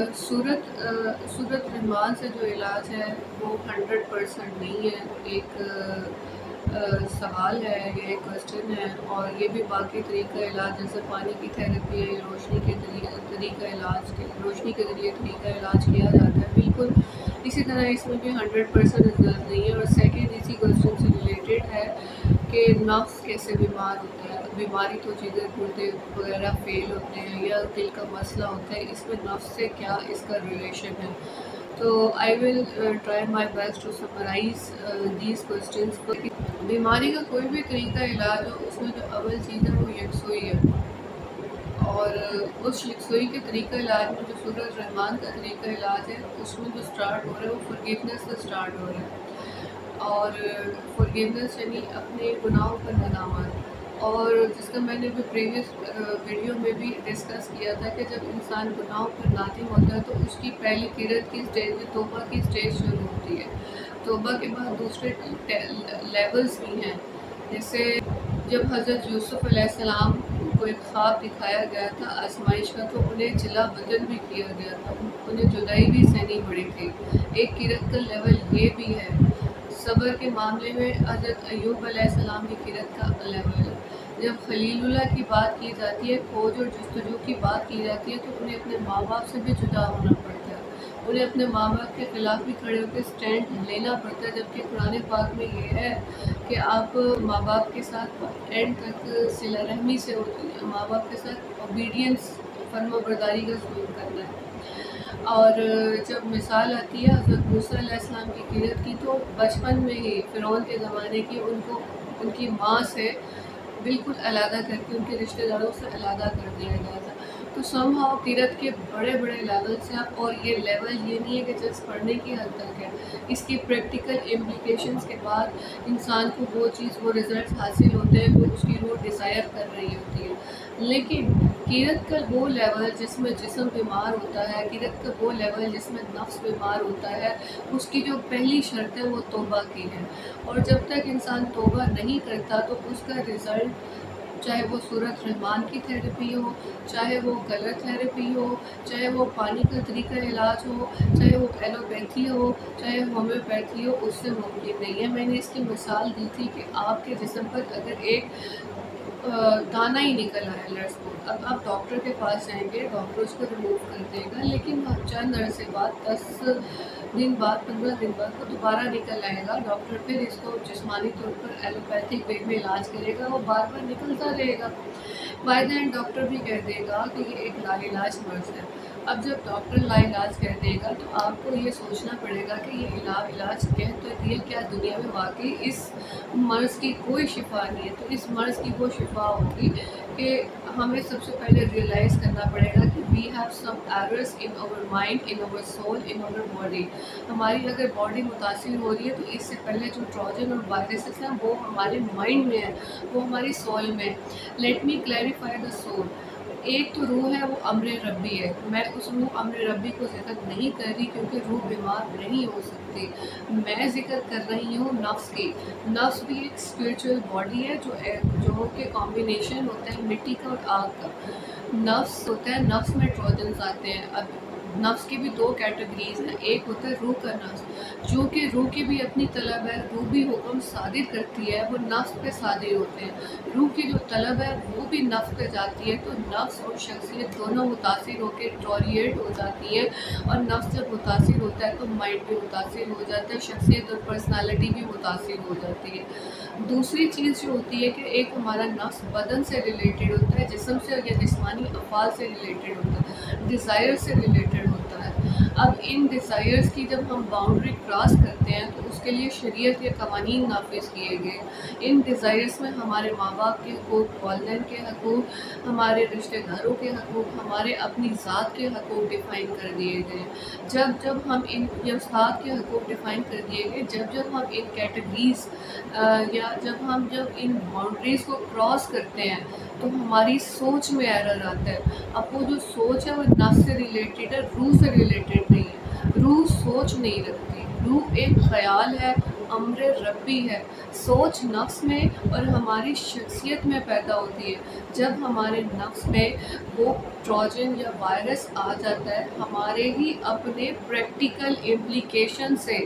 सूरत रहमान से जो इलाज है वो 100% नहीं है। एक सवाल है, ये एक क्वेश्चन है, और ये भी बाकी तरीका इलाज जैसे पानी की थेरेपी है, रोशनी के तरीका इलाज के रोशनी के ज़रिए तरीका इलाज किया जाता है, बिल्कुल इसी तरह इसमें भी 100% रिजल्ट नहीं है। और सेकेंड इसी क्वेश्चन से रिलेटेड है कि नफ्स कैसे बीमार होता है। बीमारी तो जिगर गुर्दे वगैरह फेल होते हैं या दिल का मसला होता है, इसमें नफ्स से क्या इसका रिलेशन है। तो I will try my best to summarise these questions. बीमारी का कोई भी तरीका इलाज हो, उसमें जो अव्वल चीज़ है वो यकसुई है, और उस यकसुई के तरीका इलाज में जो सूरत रहमान का तरीका इलाज है उसमें जो स्टार्ट हो रहा है वो फॉरगिवनेस से स्टार्ट हो रहा है। और फॉरगिवनेस यानी अपने गुनाहों पर नदामत, और जिसका मैंने भी प्रीवियस वीडियो में भी डिस्कस किया था कि जब इंसान गुनाहों पर नादिम होता है तो उसकी पहली किरत की स्टेज में तौबा की स्टेज शुरू होती है। तौबा के बाद दूसरे लेवल्स भी हैं, जैसे जब हज़रत यूसुफ़ अलैहिस्सलाम को एक ख्वाब दिखाया गया था आजमाइश का, तो उन्हें जिला बदल भी किया गया था, उन्हें जुदाई भी सहनी पड़ी थी। एक किरत का लेवल ये भी है। सब्र के मामले में हज़रत अय्यूब अलैहिस्सलाम की किरत का लेवल है। जब खलीलुल्लाह की बात की जाती है, खोज और जस्तजू की बात की जाती है, तो उन्हें अपने माँ बाप से भी जुदा होना पड़ता है, उन्हें अपने माँ बाप के ख़िलाफ़ भी खड़े होकर स्टैंड लेना पड़ता है। जबकि कुरान पाक में ये है कि आप माँ बाप के साथ एंड तक सिला रहमी से होती है, माँ बाप के साथ ओबीडियंस फर्माबरदारी का सलूक करना है। और जब मिसाल आती है हज़रत मूसा अलैहिस्सलाम की किरत की, तो बचपन में ही फ़िरौन के ज़माने की उनको उनकी माँ से बिल्कुल अलहदा करके उनके रिश्तेदारों से अलहदा कर दिया गया था। तो समहाउ किरत के बड़े बड़े लेवल्स हैं, और ये लेवल ये नहीं है कि जस्ट पढ़ने की हद तक है, इसकी प्रैक्टिकल इम्प्लिकेशंस के बाद इंसान को वो चीज़ वो रिज़ल्ट हासिल होते हैं जो उसकी रूह डिज़ायर कर रही होती है। लेकिन किरत का वो लेवल जिसमें जिस्म बीमार होता है, किरत का वो लेवल जिसमें नफ्स बीमार होता है, उसकी जो पहली शर्त है वो तौबा की है। और जब तक इंसान तौबा नहीं करता तो उसका रिज़ल्ट, चाहे वो सूरत रहमान की थेरेपी हो, चाहे वो कलर थेरेपी हो, चाहे वो पानी का तरीका इलाज हो, चाहे वो एलोपैथी हो, चाहे होम्योपैथी हो, उससे मुमकिन नहीं है। मैंने इसकी मिसाल दी थी कि आपके जिस्म पर अगर एक दाना ही निकल आया लड़कों, अब आप डॉक्टर के पास जाएंगे, डॉक्टर उसको रिमूव कर देगा, लेकिन चंद अरसे बाद 10 दिन बाद 15 दिन बाद वो दोबारा निकल आएगा। डॉक्टर फिर इसको जिस्मानी तौर पर एलोपैथिक वे में इलाज करेगा, वो बार बार निकलता रहेगा। बाय द एंड डॉक्टर भी कह देगा कि ये एक लाइलाज मर्ज़ है। अब जब डॉक्टर लाइलाज कह देगा तो आपको ये सोचना पड़ेगा कि ये इलाज कह तो दिया, क्या दुनिया में वाकई इस मर्ज़ की कोई शिफा नहीं है। तो इस मर्ज़ की वो शिफा होगी कि हमें सबसे पहले रियलाइज़ करना पड़ेगा कि we have some errors in our mind, in our soul, in our body. हमारी अगर बॉडी मुतासिर हो रही है तो इससे पहले जो ट्रोजन और वायरसेस हैं वो हमारे माइंड में है, वो हमारी सोल में है। Let me clarify the soul. एक तो रूह है, वो अम्र रब्बी है। मैं उस रूह अम्र रब्बी को ज़िक्र नहीं कर रही क्योंकि रूह बीमार नहीं हो सकती। मैं ज़िक्र कर रही हूँ नफ्स की। नफ्स भी एक स्पिरिचुअल बॉडी है जो के कॉम्बिनेशन होता है मिट्टी का और आग का। नफ्स होता है, नफ्स में ट्रोजन्स आते हैं। अब नफ्स की भी दो कैटेगरीज हैं, एक होता है रूह का नफ्स, जो कि रूह की भी अपनी तलब है, रूह भी हुक्म सादिर करती है, वो नफ्स पे सादिर होते हैं। रूह की जो तलब है वो भी नफ्स पे जाती है, तो नफ्स और शख्सियत दोनों मुतासिर होकर टोरिएट हो जाती है, और नफ्स जब मुतासिर होता है तो माइंड भी मुतासिर हो जाता है, शख्सियत और पर्सनालिटी भी मुतासिर हो जाती है। दूसरी चीज़ जो होती है कि एक हमारा नफ्स बदन से रिलेटेड होता है, जिस्म से या जिस्मानी अफ़ाल से रिलेटेड होता है, डिज़ायर से रिलेटेड होता है। अब इन डिज़ायर्स की जब हम बाउंड्री क्रॉस करते हैं तो उसके लिए शरीयत के क़वानीन नाफिज किए गए। इन डिज़ायर्स में हमारे माँ बाप के हकूक़, वालिदैन के हकूक़, हमारे रिश्तेदारों के हकूक़, हमारे अपनी ज़ात के हकूक़ डिफ़ाइन कर दिए गए। जब हम इन उस्ताद के हकूक़ डिफ़ाइन कर दिए गए, जब हम इन कैटेगरीज़ या जब इन बाउंड्रीज़ को क्रॉस करते हैं तो हमारी सोच में एरर आता है। अब वो जो सोच है वो नफ्स से रिलेटेड है, रूह से रिलेटेड नहीं है। रूह सोच नहीं रखती, रूह एक ख़याल है, अम्र रब्बी है, सोच नफ्स में और हमारी शख्सियत में पैदा होती है। जब हमारे नफ्स में वो ट्रोजन या वायरस आ जाता है हमारे ही अपने प्रैक्टिकल इम्प्लीकेशन से,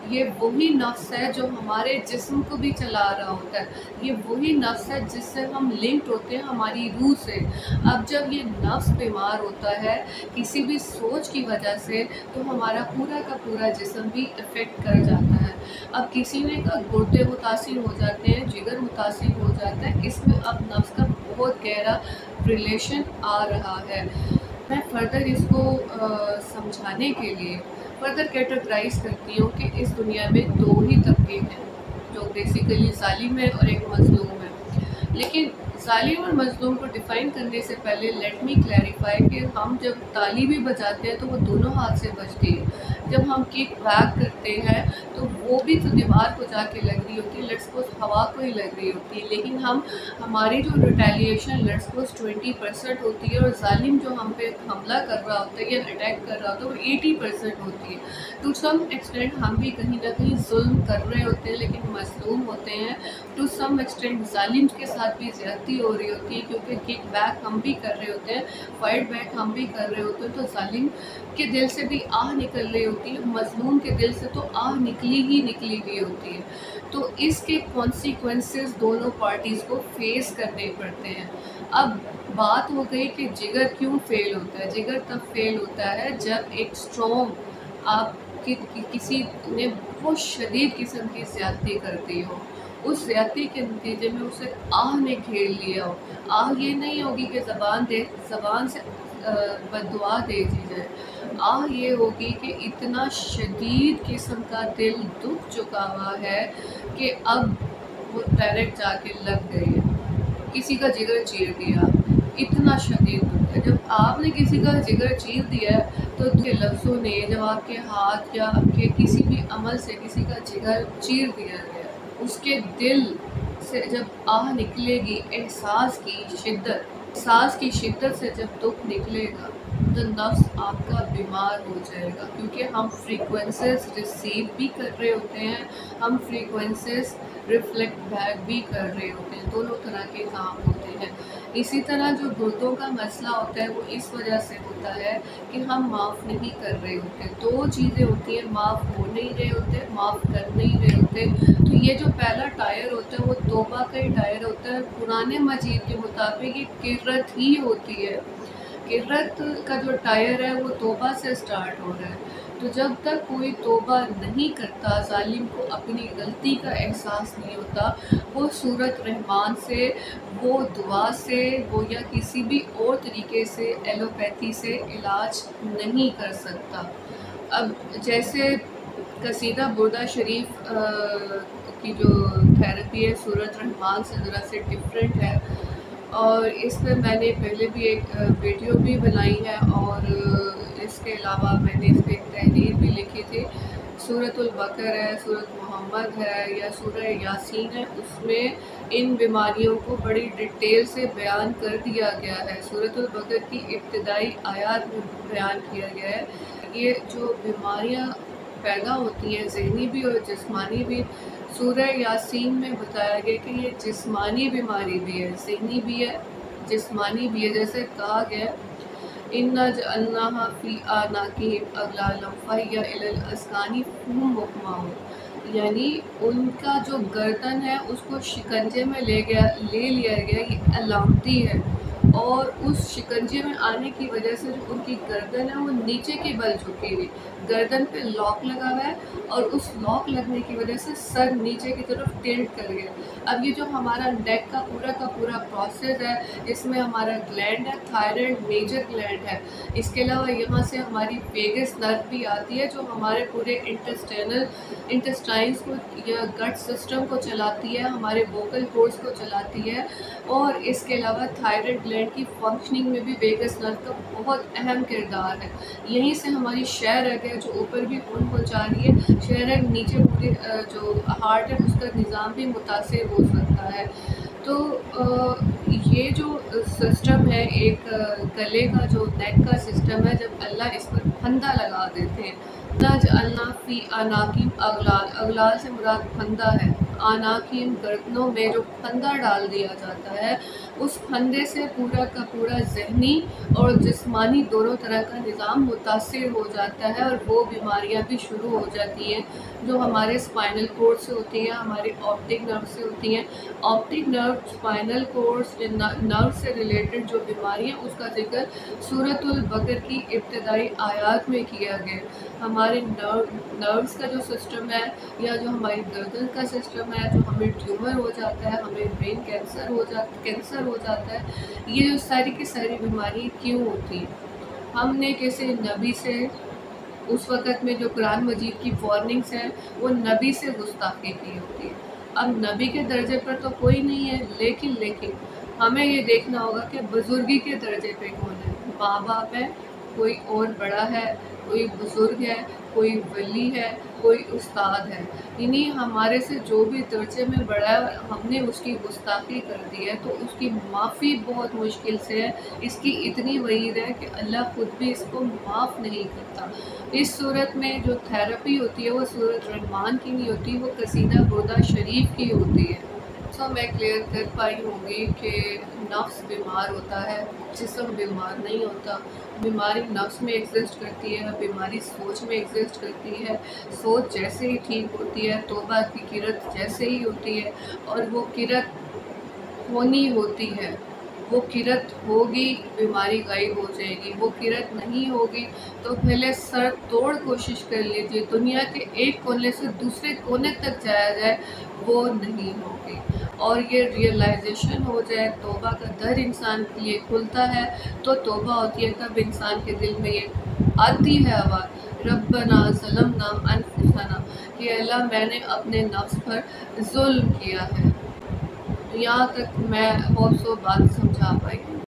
ये वही नफ्स है जो हमारे जिस्म को भी चला रहा होता है, ये वही नफ्स है जिससे हम लिंक्ड होते हैं हमारी रूह से। अब जब ये नफ्स बीमार होता है किसी भी सोच की वजह से तो हमारा पूरा का पूरा जिस्म भी इफ़ेक्ट कर जाता है। अब किसी ने का गुर्दे मुतासिर हो जाते हैं, जिगर मुतासिर हो जाता है, इसमें अब नफ्स का बहुत गहरा रिलेशन आ रहा है। मैं फर्दर इसको समझाने के लिए फर्दर कैटेगराइज करती हूँ कि इस दुनिया में दो ही तबके हैं, जो बेसिकली ज़ालिम है और एक मज़लूम है। लेकिन ज़ालिम और मज़लूम को डिफ़ाइन करने से पहले लेट मी क्लैरिफाई कि हम जब ताली भी बजाते हैं तो वो दोनों हाथ से बजती है। जब हम किक बैक करते हैं तो वो भी तो दीवार को जाके लग रही होती है, लेट्स सपोज हवा को ही लग रही होती है, लेकिन हमारी जो रिटेलिएशन लेट्स सपोज 20% होती है और ज़ालिम जो हम पे हमला कर रहा होता है या अटैक कर रहा होता है वो 80% होती है। टू सम एक्सटेंट हम भी कहीं ना कहीं जुल्म कर रहे होते हैं लेकिन मज़लूम होते हैं। टू सम एक्सटेंट ज़ालिम के साथ भी ज़्यादती हो रही होती है क्योंकि किक बैक हम भी कर रहे होते हैं, फाइट बैक हम भी कर रहे होते हैं, तो ज़ालिम के दिल से भी आह निकल रही होती है, मज़लूम के दिल से तो आह निकली हुई होती है। तो इसके कॉन्सिक्वेंसेस दोनों पार्टीज़ को फेस करने पड़ते हैं। अब बात हो गई कि जिगर क्यों फेल होता है। जिगर तब फेल होता है जब एक स्ट्रॉन्ग आप किसी ने बहुत शदीद किस्म की ज़्यादती कर दी हो, उस ज़्यादती के नतीजे में उसे आह ने घेर लिया हो। आह ये नहीं होगी कि ज़बान से बद्दुआ दे दी जाए, आह ये होगी कि इतना शदीद किस्म का दिल दुख चुका हुआ है कि अब वो डायरेक्ट जाके लग गई है, किसी का जिगर चीर दिया, इतना शदीद दुख है। जब आपने किसी का जिगर चीर दिया है तो उसके लफ्ज़ों ने, जब आपके हाथ या आपके किसी भी अमल से किसी का जिगर चीर दिया गया, उसके दिल से जब आह निकलेगी, एहसास की शिद्दत से जब दुख निकलेगा तो नफ्स आपका बीमार हो जाएगा, क्योंकि हम फ्रीक्वेंसीज रिसीव भी कर रहे होते हैं, हम फ्रीक्वेंसीज रिफ्लेक्ट बैक भी कर रहे होते हैं, दोनों तरह के काम होते हैं। इसी तरह जो गुर्दों का मसला होता है वो इस वजह से होता है कि हम माफ़ नहीं कर रहे होते। दो चीज़ें होती हैं, माफ़ हो नहीं रहे होते, माफ़ कर नहीं रहे होते। तो ये जो पहला टायर होता है वो तौबा का ही टायर होता है। कुरान मजीद के मुताबिक ये किरत ही होती है, किरत का जो टायर है वो तौबा से स्टार्ट हो रहा है। तो जब तक कोई तौबा नहीं करता, ज़ालिम को अपनी गलती का एहसास नहीं होता, वो सूरत रहमान से, वो दुआ से, वो या किसी भी और तरीके से एलोपैथी से इलाज नहीं कर सकता। अब जैसे कसीदा बुर्दा शरीफ की जो थेरेपी है सूरत रहमान से ज़रा से डिफरेंट है, और इस पर मैंने पहले भी एक वीडियो भी बनाई है और इसके अलावा मैंने इस पर एक तहरीर भी लिखी थी। सूरतुल बकर है, सूरत मोहम्मद है या सूरह यासीन है, उसमें इन बीमारियों को बड़ी डिटेल से बयान कर दिया गया है। सूरतुल बकर की इब्तिदाई आयात में बयान किया गया है ये जो बीमारियां पैदा होती हैं, ज़हनी भी और जिस्मानी भी। सूरह यासीन में बताया गया कि ये जिस्मानी बीमारी भी है, ज़हनी भी है, जिस्मानी भी है। जैसे कहा गया इन्ना जअलनाहा फी आनाकिहिम अगलालन फहिय इलल अस्कानी फहुम मुक़माऊन, यानी उनका जो गर्दन है उसको शिकंजे में ले लिया गया। ये अलामती है, और उस शिकंजे में आने की वजह से जो उनकी गर्दन है वो नीचे की बल झुकी हुई, गर्दन पे लॉक लगा हुआ है और उस लॉक लगने की वजह से सर नीचे की तरफ टिल्ट कर गया। अब ये जो हमारा नेक का पूरा प्रोसेस है, इसमें हमारा ग्लैंड है, थायराइड मेजर ग्लैंड है। इसके अलावा यहाँ से हमारी वेगस नर्व भी आती है जो हमारे पूरे इंटेस्टाइन्स को या गट सिस्टम को चलाती है, हमारे वोकल कोर्ड्स को चलाती है। और इसके अलावा थायराइड ग्लैंड की फंक्शनिंग में भी वेगस नर्व का बहुत अहम किरदार है। यहीं से हमारी शह रग है जो ऊपर भी खून पहुँचा रही है, शह रग नीचे पूरे जो हार्ट है उसका निज़ाम भी मुतासिर हो सकता है। तो ये जो सिस्टम है, एक गले का जो नेक का सिस्टम है, जब अल्लाह इस पर फंदा लगा देते हैं नजअलना फ़ी अनाकिम अगलाल, अगलाल से मुराद फंदा है। अनाकिम गर्दनों में जो फंदा डाल दिया जाता है, उस फंदे से पूरा का पूरा ज़हनी और जिस्मानी दोनों तरह का निज़ाम मुतासिर हो जाता है और वो बीमारियां भी शुरू हो जाती हैं जो हमारे स्पाइनल कोर्ड से होती हैं, हमारे ऑप्टिक नर्व से होती हैं। Optic nerve, spinal code, nerve से रिलेटेड जो बीमारियां, उसका जिक्र सूरतुल बकर की इब्तदाई आयात में किया गया। हमारे नर्व्स का जो सिस्टम है या जो हमारी गर्दन का सिस्टम है, जो हमें ट्यूमर हो जाता है, हमें ब्रेन कैंसर हो जाता है, ये जो सारी की सारी बीमारी क्यों होती है? हमने किसी नबी से, उस वक़्त में जो कुरान मजीद की वार्निंग्स हैं वो नबी से गुस्ताखी की होती है। अब नबी के दर्जे पर तो कोई नहीं है, लेकिन हमें ये देखना होगा कि बुजुर्गी के दर्जे पे कौन है। माँ बाप है, कोई और बड़ा है, कोई बुजुर्ग है, कोई वली है, कोई उस्ताद है। यानी हमारे से जो भी दर्जे में बड़ा है और हमने उसकी गुस्ताखी कर दी है तो उसकी माफ़ी बहुत मुश्किल से है। इसकी इतनी वईद है कि अल्लाह खुद भी इसको माफ़ नहीं करता। इस सूरत में जो थेरेपी होती है वो सूरत रहमान की नहीं होती, वो कसीदा बुर्दा शरीफ की होती है। तो मैं क्लियर कर पाई होंगी कि नफ्स बीमार होता है, जिस्म बीमार नहीं होता। बीमारी नफ्स में एग्जिस्ट करती है, बीमारी सोच में एग्जिस्ट करती है। सोच जैसे ही ठीक होती है, तौबा की किरत जैसे ही होती है और वो किरत होनी होती है, वो किरत होगी बीमारी गायब हो जाएगी। वो किरत नहीं होगी तो पहले सर तोड़ कोशिश कर लीजिए, दुनिया के एक कोने से दूसरे कोने तक जाया जाए, वो नहीं होगी। और ये रियलाइजेशन हो जाए, तौबा का दर इंसान के लिए खुलता है, तो तौबा होती है। तब इंसान के दिल में ये आती है आवाज़, रब्बना ज़लमना अनफुसना, कि अल्लाह मैंने अपने नफ्स पर जुल्म किया है। यहाँ तक मैं होप सो बात समझा पाई।